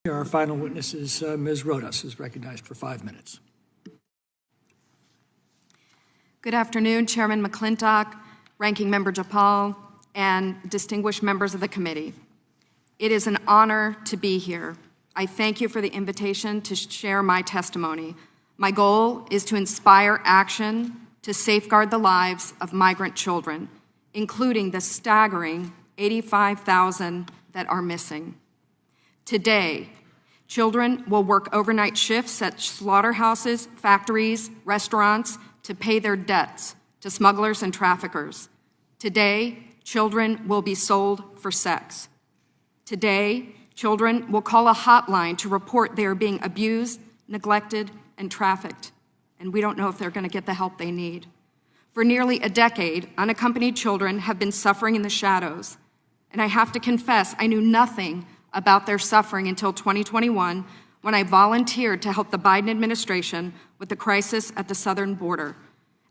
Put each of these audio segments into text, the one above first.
Our final witness is Ms. Rodas, is recognized for 5 minutes. Good afternoon, Chairman McClintock, Ranking Member Japal, and distinguished members of the committee. It is an honor to be here. I thank you for the invitation to share my testimony. My goal is to inspire action to safeguard the lives of migrant children, including the staggering 85,000 that are missing. Today, children will work overnight shifts at slaughterhouses, factories, restaurants to pay their debts to smugglers and traffickers. Today, children will be sold for sex. Today, children will call a hotline to report they are being abused, neglected, and trafficked, and we don't know if they're going to get the help they need. For nearly a decade, unaccompanied children have been suffering in the shadows, and I have to confess I knew nothing about their suffering until 2021, when I volunteered to help the Biden administration with the crisis at the southern border.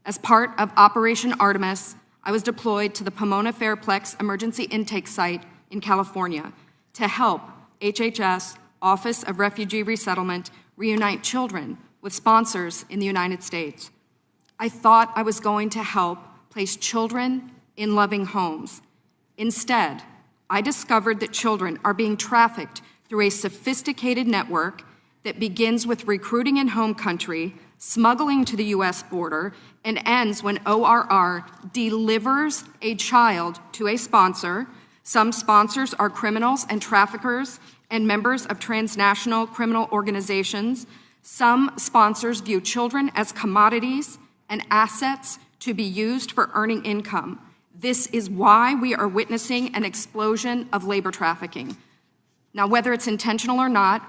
As part of Operation Artemis, I was deployed to the Pomona Fairplex Emergency Intake Site in California to help HHS, Office of Refugee Resettlement, reunite children with sponsors in the United States. I thought I was going to help place children in loving homes. Instead, I discovered that children are being trafficked through a sophisticated network that begins with recruiting in home country, smuggling to the U.S. border, and ends when ORR delivers a child to a sponsor. Some sponsors are criminals and traffickers and members of transnational criminal organizations. Some sponsors view children as commodities and assets to be used for earning income. This is why we are witnessing an explosion of labor trafficking. Now, whether it's intentional or not,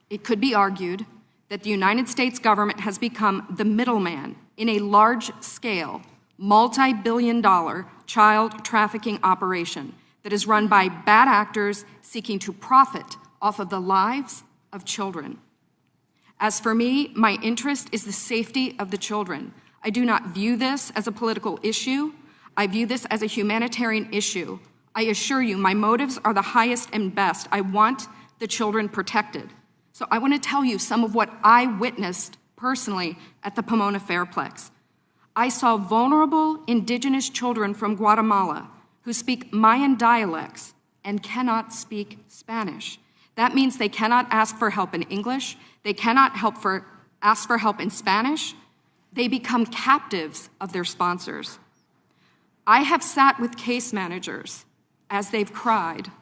it could be argued that the United States government has become the middleman in a large-scale, multi-billion-dollar child trafficking operation that is run by bad actors seeking to profit off of the lives of children. As for me, my interest is the safety of the children. I do not view this as a political issue. I view this as a humanitarian issue. I assure you, my motives are the highest and best. I want the children protected. So I want to tell you some of what I witnessed personally at the Pomona Fairplex. I saw vulnerable indigenous children from Guatemala who speak Mayan dialects and cannot speak Spanish. That means they cannot ask for help in English. They cannot ask for help in Spanish. They become captives of their sponsors. I have sat with case managers as they've cried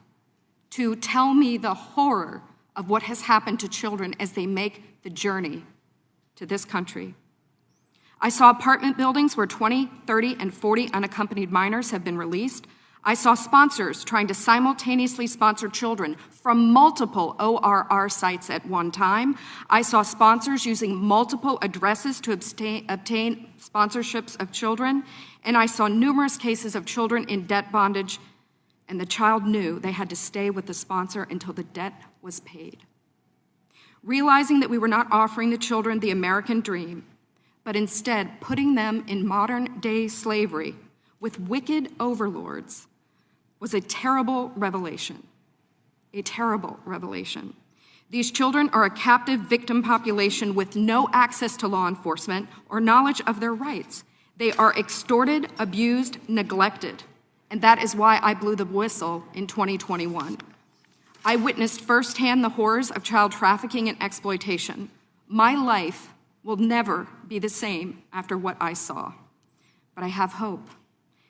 to tell me the horror of what has happened to children as they make the journey to this country. I saw apartment buildings where 20, 30, and 40 unaccompanied minors have been released. I saw sponsors trying to simultaneously sponsor children from multiple ORR sites at one time. I saw sponsors using multiple addresses to obtain sponsorships of children. And I saw numerous cases of children in debt bondage, and the child knew they had to stay with the sponsor until the debt was paid. Realizing that we were not offering the children the American dream, but instead putting them in modern-day slavery with wicked overlords, was a terrible revelation. A terrible revelation. These children are a captive victim population with no access to law enforcement or knowledge of their rights. They are extorted, abused, neglected, and that is why I blew the whistle in 2021. I witnessed firsthand the horrors of child trafficking and exploitation. My life will never be the same after what I saw, but I have hope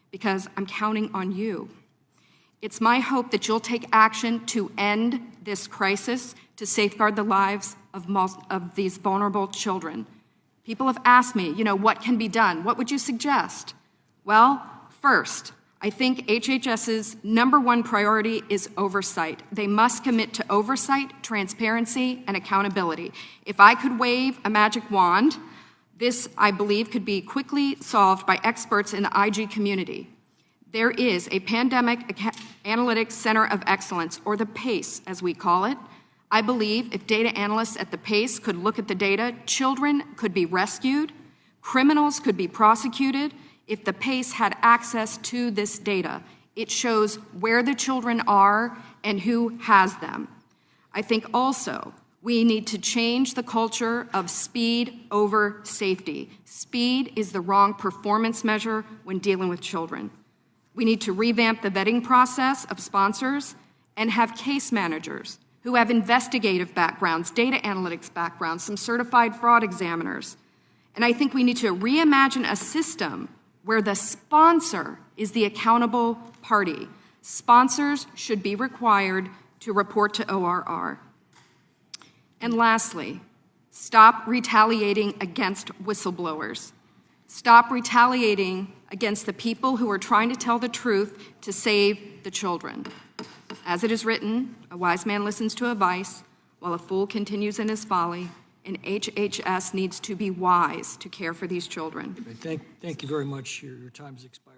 because I'm counting on you. It's my hope that you'll take action to end this crisis, to safeguard the lives of these vulnerable children. People have asked me, what can be done? What would you suggest? Well, first, I think HHS's #1 priority is oversight. They must commit to oversight, transparency, and accountability. If I could wave a magic wand, this, I believe, could be quickly solved by experts in the IG community. There is a Pandemic Analytics Center of Excellence, or the PACE, as we call it. I believe if data analysts at the PACE could look at the data, children could be rescued, criminals could be prosecuted. If the PACE had access to this data, it shows where the children are and who has them. I think also we need to change the culture of speed over safety. Speed is the wrong performance measure when dealing with children. We need to revamp the vetting process of sponsors and have case managers who have investigative backgrounds, data analytics backgrounds, some certified fraud examiners. And I think we need to reimagine a system where the sponsor is the accountable party. Sponsors should be required to report to ORR. And lastly, stop retaliating against whistleblowers. Stop retaliating against the people who are trying to tell the truth to save the children. As it is written, a wise man listens to advice, while a fool continues in his folly, and HHS needs to be wise to care for these children. Thank you very much. Your time has expired.